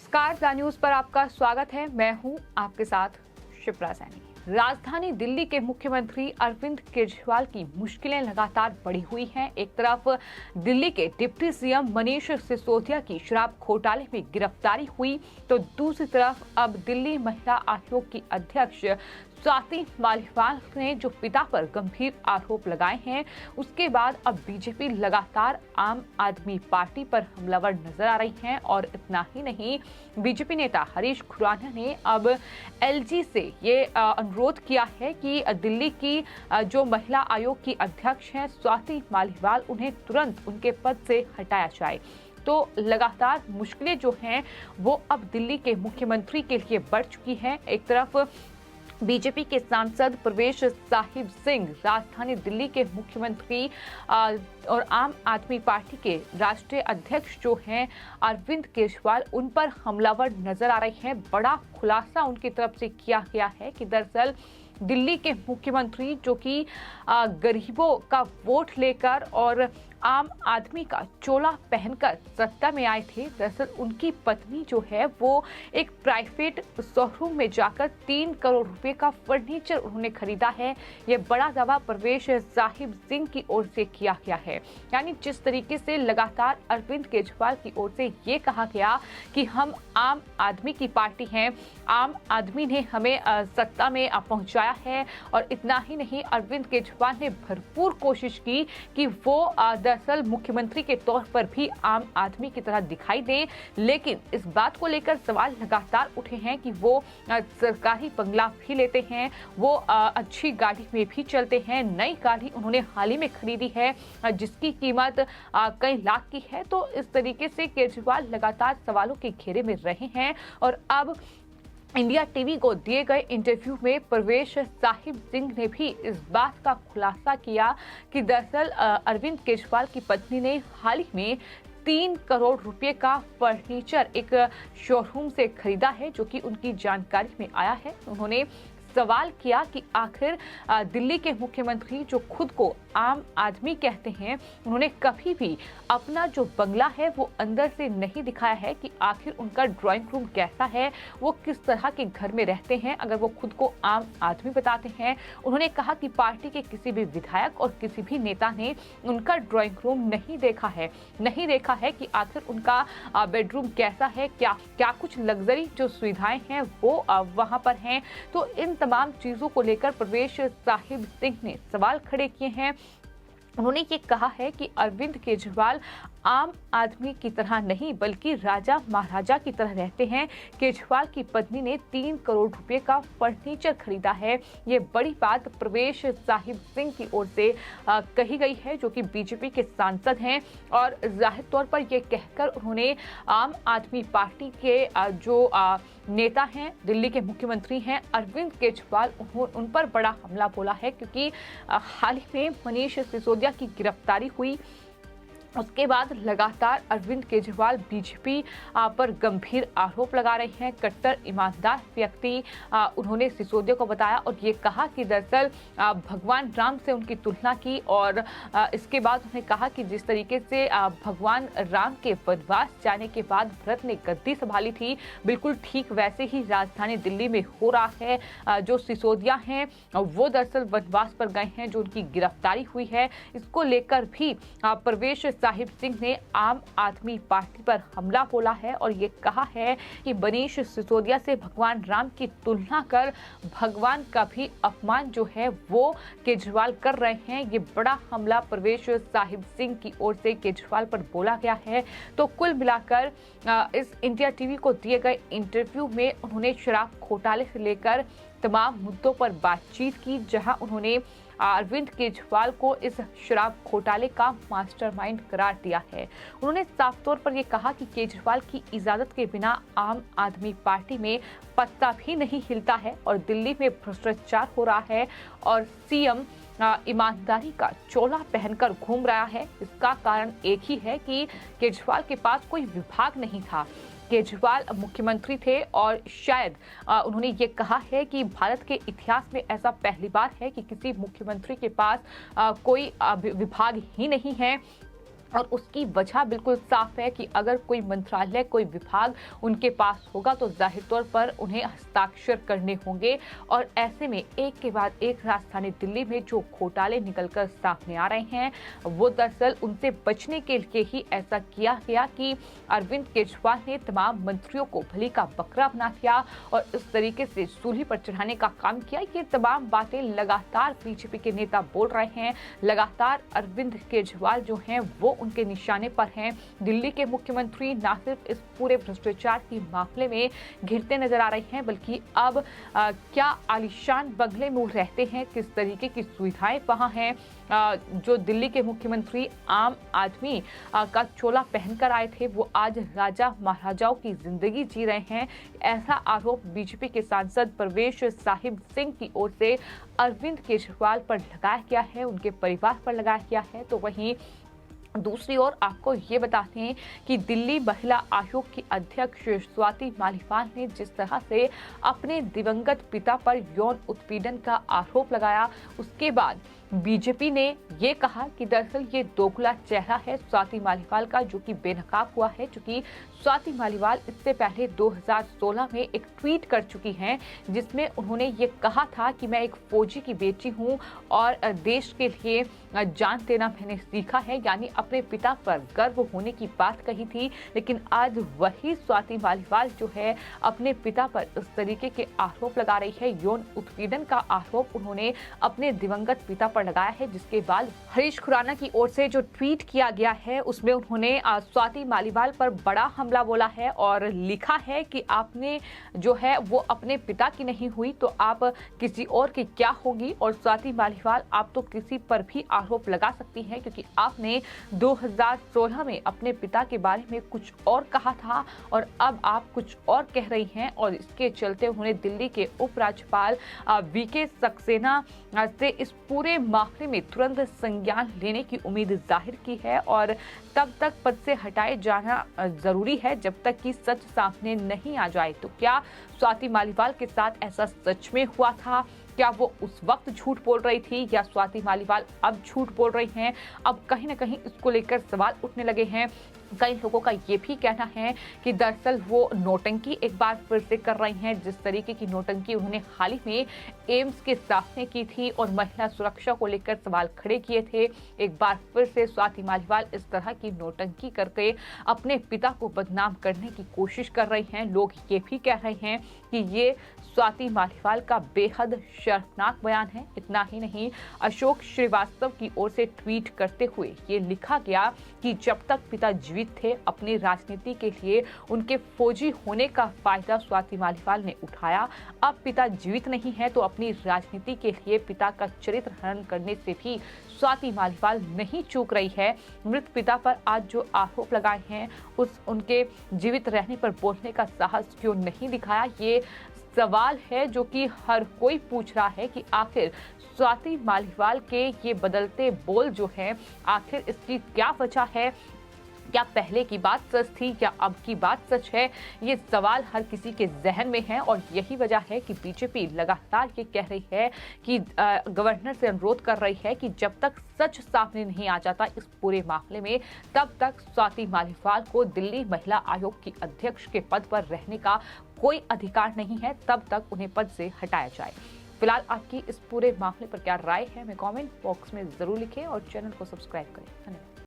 नमस्कार, the news पर आपका स्वागत है। मैं हूं आपके साथ शिप्रा सैनी। राजधानी दिल्ली के मुख्यमंत्री अरविंद केजरीवाल की मुश्किलें लगातार बढ़ी हुई हैं। एक तरफ दिल्ली के डिप्टी सीएम मनीष सिसोदिया की शराब घोटाले में गिरफ्तारी हुई, तो दूसरी तरफ अब दिल्ली महिला आयोग की अध्यक्ष स्वाति मालिवाल ने जो पिता पर गंभीर आरोप लगाए हैं, उसके बाद अब बीजेपी लगातार आम आदमी पार्टी पर हमलावर नजर आ रही है। और इतना ही नहीं, बीजेपी नेता हरीश खुराना ने अब एलजी से ये अनुरोध किया है कि दिल्ली की जो महिला आयोग की अध्यक्ष हैं स्वाति मालिवाल, उन्हें तुरंत उनके पद से हटाया जाए। तो लगातार मुश्किलें जो हैं वो अब दिल्ली के मुख्यमंत्री के लिए बढ़ चुकी हैं। एक तरफ बीजेपी के सांसद प्रवेश साहिब सिंह राजधानी दिल्ली के मुख्यमंत्री और आम आदमी पार्टी के राष्ट्रीय अध्यक्ष जो हैं अरविंद केजरीवाल, उन पर हमलावर नजर आ रहे हैं। बड़ा खुलासा उनकी तरफ से किया गया है कि दरअसल दिल्ली के मुख्यमंत्री जो कि गरीबों का वोट लेकर और आम आदमी का चोला पहनकर सत्ता में आए थे, दरअसल उनकी पत्नी जो है वो एक प्राइवेट शोरूम में जाकर 3 करोड़ रुपए का फर्नीचर उन्होंने खरीदा है। ये बड़ा दावा प्रवेश साहिब सिंह की ओर से किया गया है। यानी जिस तरीके से लगातार अरविंद केजरीवाल की ओर से ये कहा गया कि हम आम आदमी की पार्टी हैं, आम आदमी ने हमें सत्ता में पहुंचाया है। और इतना ही नहीं, अरविंद केजरीवाल ने भरपूर कोशिश की कि वो दरअसल मुख्यमंत्री के तौर पर भी आम आदमी की तरह दिखाई दे, लेकिन इस बात को लेकर सवाल लगातार उठे हैं कि वो सरकारी बंगला भी लेते हैं, वो अच्छी गाड़ी में भी चलते हैं। नई गाड़ी उन्होंने हाल ही में खरीदी है जिसकी कीमत कई लाख की है। तो इस तरीके से केजरीवाल लगातार सवालों के घेरे में रहे हैं। और अब इंडिया टीवी को दिए गए इंटरव्यू में प्रवेश साहिब सिंह ने भी इस बात का खुलासा किया कि दरअसल अरविंद केजरीवाल की पत्नी ने हाल ही में 3 करोड़ रुपए का फर्नीचर एक शोरूम से खरीदा है, जो कि उनकी जानकारी में आया है। उन्होंने सवाल किया कि आखिर दिल्ली के मुख्यमंत्री जो खुद को आम आदमी कहते हैं, उन्होंने कभी भी अपना जो बंगला है वो अंदर से नहीं दिखाया है कि आखिर उनका ड्राइंग रूम कैसा है, वो किस तरह के घर में रहते हैं, अगर वो खुद को आम आदमी बताते हैं। उन्होंने कहा कि पार्टी के किसी भी विधायक और किसी भी नेता ने उनका ड्राइंग रूम नहीं देखा है कि आखिर उनका बेडरूम कैसा है, क्या कुछ लग्जरी जो सुविधाएं हैं वो वहां पर हैं। तो इन तमाम चीजों को लेकर प्रवेश साहिब सिंह ने सवाल खड़े किए हैं। उन्होंने ये कहा है कि अरविंद केजरीवाल आम आदमी की तरह नहीं बल्कि राजा महाराजा की तरह रहते हैं। केजरीवाल की पत्नी ने 3 करोड़ रुपए का फर्नीचर खरीदा है। ये बड़ी बात प्रवेश साहिब सिंह की ओर से कही गई है, जो कि बीजेपी के सांसद हैं। और जाहिर तौर पर यह कहकर उन्होंने आम आदमी पार्टी के जो नेता हैं, दिल्ली के मुख्यमंत्री हैं अरविंद केजरीवाल, उन पर बड़ा हमला बोला है। क्योंकि हाल ही में मनीष सिसोदिया की गिरफ्तारी हुई, उसके बाद लगातार अरविंद केजरीवाल बीजेपी पर गंभीर आरोप लगा रहे हैं। कट्टर ईमानदार व्यक्ति उन्होंने सिसोदिया को बताया और ये कहा कि दरअसल भगवान राम से उनकी तुलना की। और इसके बाद उन्होंने कहा कि जिस तरीके से भगवान राम के वनवास जाने के बाद भरत ने गद्दी संभाली थी, बिल्कुल ठीक वैसे ही राजधानी दिल्ली में हो रहा है। जो सिसोदिया हैं वो दरअसल वनवास पर गए हैं, जो उनकी गिरफ्तारी हुई है, इसको लेकर भी प्रवेश साहिब सिंह ने आम आदमी पार्टी पर हमला बोला है। और ये कहा है कि मनीष सिसोदिया से भगवान राम की तुलना कर भगवान का भी अपमान जो है वो केजरीवाल कर रहे हैं। ये बड़ा हमला प्रवेश साहिब सिंह की ओर से केजरीवाल पर बोला गया है। तो कुल मिलाकर इस इंडिया टीवी को दिए गए इंटरव्यू में उन्होंने शराब घोटाले से लेकर तमाम मुद्दों पर बातचीत की, जहां उन्होंने अरविंद केजरीवाल को इस शराब घोटाले का मास्टरमाइंड करार दिया है। उन्होंने साफ तौर पर यह कहा कि केजरीवाल की इजाजत के बिना आम आदमी पार्टी में पत्ता भी नहीं हिलता है और दिल्ली में भ्रष्टाचार हो रहा है और सीएम ईमानदारी का चोला पहनकर घूम रहा है। इसका कारण एक ही है कि केजरीवाल के पास कोई विभाग नहीं था। केजरीवाल मुख्यमंत्री थे और शायद उन्होंने ये कहा है कि भारत के इतिहास में ऐसा पहली बार है कि किसी मुख्यमंत्री के पास कोई विभाग ही नहीं है। और उसकी वजह बिल्कुल साफ है कि अगर कोई मंत्रालय, कोई विभाग उनके पास होगा तो जाहिर तौर पर उन्हें हस्ताक्षर करने होंगे। और ऐसे में एक के बाद एक राजधानी दिल्ली में जो घोटाले निकलकर सामने आ रहे हैं, वो दरअसल उनसे बचने के लिए ही ऐसा किया गया कि अरविंद केजरीवाल ने तमाम मंत्रियों को भली का बकरा बना दिया और इस तरीके से सूली पर चढ़ाने का काम किया। ये तमाम बातें लगातार बीजेपी के नेता बोल रहे हैं, लगातार अरविंद केजरीवाल जो हैं वो उनके निशाने पर हैं। दिल्ली के मुख्यमंत्री ना सिर्फ इस पूरे भ्रष्टाचार के मामले में घिरते नजर आ रहे हैं, बल्कि अब क्या आलीशान बंगले में रहते हैं, किस तरीके की सुविधाएं वहां हैं। जो दिल्ली के मुख्यमंत्री आम आदमी का चोला पहनकर आए थे, वो आज राजा महाराजाओं की जिंदगी जी रहे हैं। ऐसा आरोप बीजेपी के सांसद परवेश साहिब सिंह की ओर से अरविंद केजरीवाल पर लगाया गया है, उनके परिवार पर लगाया गया है। तो वहीं दूसरी ओर आपको ये बताते हैं कि दिल्ली महिला आयोग की अध्यक्ष स्वाति मालीवाल ने जिस तरह से अपने दिवंगत पिता पर यौन उत्पीड़न का आरोप लगाया, उसके बाद बीजेपी ने ये कहा कि दरअसल ये दोगला चेहरा है स्वाति मालीवाल का, जो कि बेनकाब हुआ है। चूंकि स्वाति मालीवाल इससे पहले 2016 में एक ट्वीट कर चुकी हैं, जिसमें उन्होंने ये कहा था कि मैं एक फौजी की बेटी हूं और देश के लिए जान देना मैंने सीखा है, यानी अपने पिता पर गर्व होने की बात कही थी। लेकिन आज वही स्वाति मालीवाल जो है अपने पिता पर इस तरीके के आरोप लगा रही है। यौन उत्पीड़न का आरोप उन्होंने अपने दिवंगत पिता पर लगाया है, जिसके बाद हरीश खुराना की ओर से जो ट्वीट किया गया है उसमें उन्होंने स्वाति मालीवाल पर बड़ा हमला बोला है और लिखा है कि आपने जो है वो अपने पिता की नहीं हुई तो आप किसी और की क्या होगी। और स्वाति मालीवाल, आप तो किसी पर भी आरोप लगा सकती हैं, क्योंकि आपने 2016 में अपने पिता के बारे में कुछ और कहा था और अब आप कुछ और कह रही हैं। और इसके चलते उन्होंने दिल्ली के उपराज्यपाल वीके सक्सेना से इस पूरे मामले में तुरंत संज्ञान लेने की उम्मीद जाहिर की है और तब तक पद से हटाए जाना जरूरी है जब तक कि सच सामने नहीं आ जाए। तो क्या स्वाति मालीवाल के साथ ऐसा सच में हुआ था? क्या वो उस वक्त झूठ बोल रही थी या स्वाति मालीवाल अब झूठ बोल रही हैं? अब कहीं ना कहीं इसको लेकर सवाल उठने लगे हैं। कई लोगों का ये भी कहना है कि दरअसल वो नौटंकी एक बार फिर से कर रही हैं, जिस तरीके की नौटंकी उन्होंने हाल ही में एम्स के सामने की थी और महिला सुरक्षा को लेकर सवाल खड़े किए थे। एक बार फिर से स्वाति मालीवाल इस तरह की नौटंकी करके अपने पिता को बदनाम करने की कोशिश कर रही हैं। लोग ये भी कह रहे हैं कि ये स्वाति मालीवाल का बेहद शर्मनाक बयान है। इतना ही नहीं, अशोक श्रीवास्तव की ओर से ट्वीट करते हुए ये लिखा गया कि जब तक पिता जीवित थे, अपनी राजनीति के लिए उनके फौजी होने का फायदा स्वाति मालीवाल ने उठाया। अब पिता जीवित नहीं है तो अपनी राजनीति के लिए पिता का चरित्र हनन करने से भी स्वाति मालीवाल नहीं चूक रही है। मृत पिता पर आज जो आरोप लगाए हैं, उनके जीवित रहने पर बोलने का साहस क्यों नहीं दिखाया? ये सवाल है जो कि हर कोई पूछ रहा है कि आखिर स्वाति मालीवाल के ये बदलते बोल जो हैं, आखिर इसकी क्या वजह है? क्या पहले की बात सच थी या अब की बात सच है? ये सवाल हर किसी के जहन में है और यही वजह है कि बीजेपी लगातार ये कह रही है कि गवर्नर से अनुरोध कर रही है कि जब तक सच सामने नहीं आ जाता इस पूरे मामले में, तब तक स्वाति मालीवाल को दिल्ली महिला आयोग की अध्यक्ष के पद पर रहने का कोई अधिकार नहीं है। तब तक उन्हें पद से हटाया जाए। फिलहाल आपकी इस पूरे मामले पर क्या राय है, हमें कमेंट बॉक्स में जरूर लिखें और चैनल को सब्सक्राइब करें। धन्यवाद।